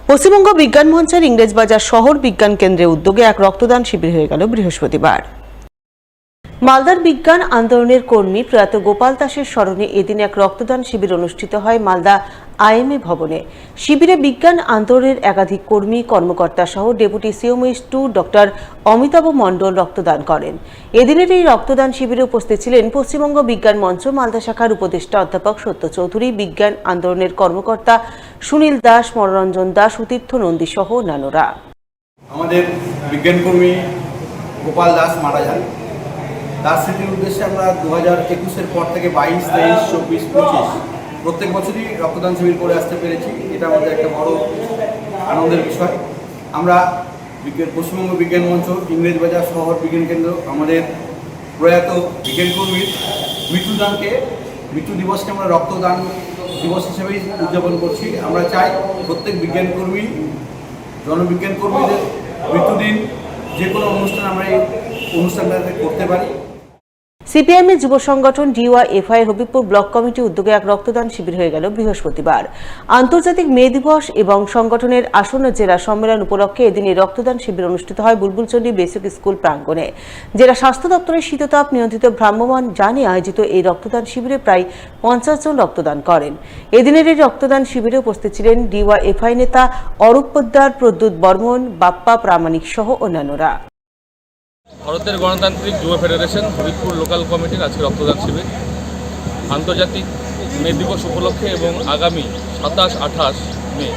পশ্চিমবঙ্গ বিজ্ঞান মঞ্চের ইংরেজবাজার শহর বিজ্ঞান কেন্দ্রে উদ্যোগে এক রক্তদান শিবির হয়ে গেল বৃহস্পতিবার। মালদার বিজ্ঞান আন্দোলনের কর্মী প্রয়াত গোপাল দাসের স্মরণে এদিন এক রক্তদান শিবির অনুষ্ঠিত হয় মালদা আইএমএ ভবনে। শিবিরে বিজ্ঞান আন্দোলনের একাধিক কর্মী কর্মকর্তা সহ ডেপুটি সিওমএইচ 2 ডক্টর অমিতাভ মণ্ডল রক্তদান করেন। এদিনের এই রক্তদান শিবিরে উপস্থিত ছিলেন পশ্চিমবঙ্গ বিজ্ঞান মঞ্চ মালদা শাখার উপদেষ্টা অধ্যাপক সত্য চৌধুরী, বিজ্ঞান আন্দোলনের কর্মকর্তা সুনীল দাস, মনোরঞ্জন দাস, তীর্থ নন্দী সহ অন্যান্যরা। আমাদের বিজ্ঞান কর্মী গোপাল দাস মারা যান। তার স্মৃতির উদ্দেশ্যে আমরা 2021-এর পর থেকে 22, 23, 24, 25 প্রত্যেক বছরই রক্তদান শিবির করে আসতে পেরেছি। এটা আমাদের একটা বড় আনন্দের বিষয়। আমরা পশ্চিমবঙ্গ বিজ্ঞান মঞ্চ ইংরেজবাজার শহর বিজ্ঞান কেন্দ্র আমাদের প্রয়াত বিজ্ঞান কর্মীর মৃত্যু দিবসকে আমরা রক্তদান দিবস হিসেবেই উদযাপন করছি। আমরা চাই প্রত্যেক বিজ্ঞান কর্মী, জনবিজ্ঞান কর্মীদের মৃত্যুদিন যে কোনো অনুষ্ঠান আমরা এই অনুষ্ঠানটাতে করতে পারি। সিপিআইএমের যুব সংগঠন ডিওয়াইএফআই হবিবপুর ব্লক কমিটি উদ্যোগে এক রক্তদান শিবির হয়ে গেল বৃহস্পতিবার। আন্তর্জাতিক মে দিবস এবং সংগঠনের আসন্ন জেলা সম্মেলন উপলক্ষে এদিন এই রক্তদান শিবির অনুষ্ঠিত হয় বুলবুলচন্ডী বেসিক স্কুল প্রাঙ্গণে। জেলা স্বাস্থ্য দপ্তরের শীততাপ নিয়ন্ত্রিত ভ্রাম্যমাণ যানে আয়োজিত এই রক্তদান শিবিরে প্রায় 50 জন রক্তদান করেন। এদিনের এই রক্তদান শিবিরে উপস্থিত ছিলেন ডিওয়াইএফআই নেতা অরূপ পোদ্দার, প্রদ্যুৎ বর্মন, বাপ্পা প্রামাণিক সহ অন্যান্যরা। ভারতের গণতান্ত্রিক যুব ফেডারেশন হবিবপুর লোকাল কমিটির আজকে রক্তদান শিবির আন্তর্জাতিক মে দিবস উপলক্ষে এবং আগামী 27-28 মে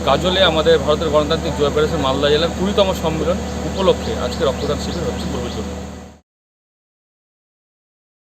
গাজলে আমাদের ভারতের গণতান্ত্রিক যুব ফেডারেশন মালদা জেলার 20তম সম্মেলন উপলক্ষে আজকে রক্তদান শিবির হচ্ছে।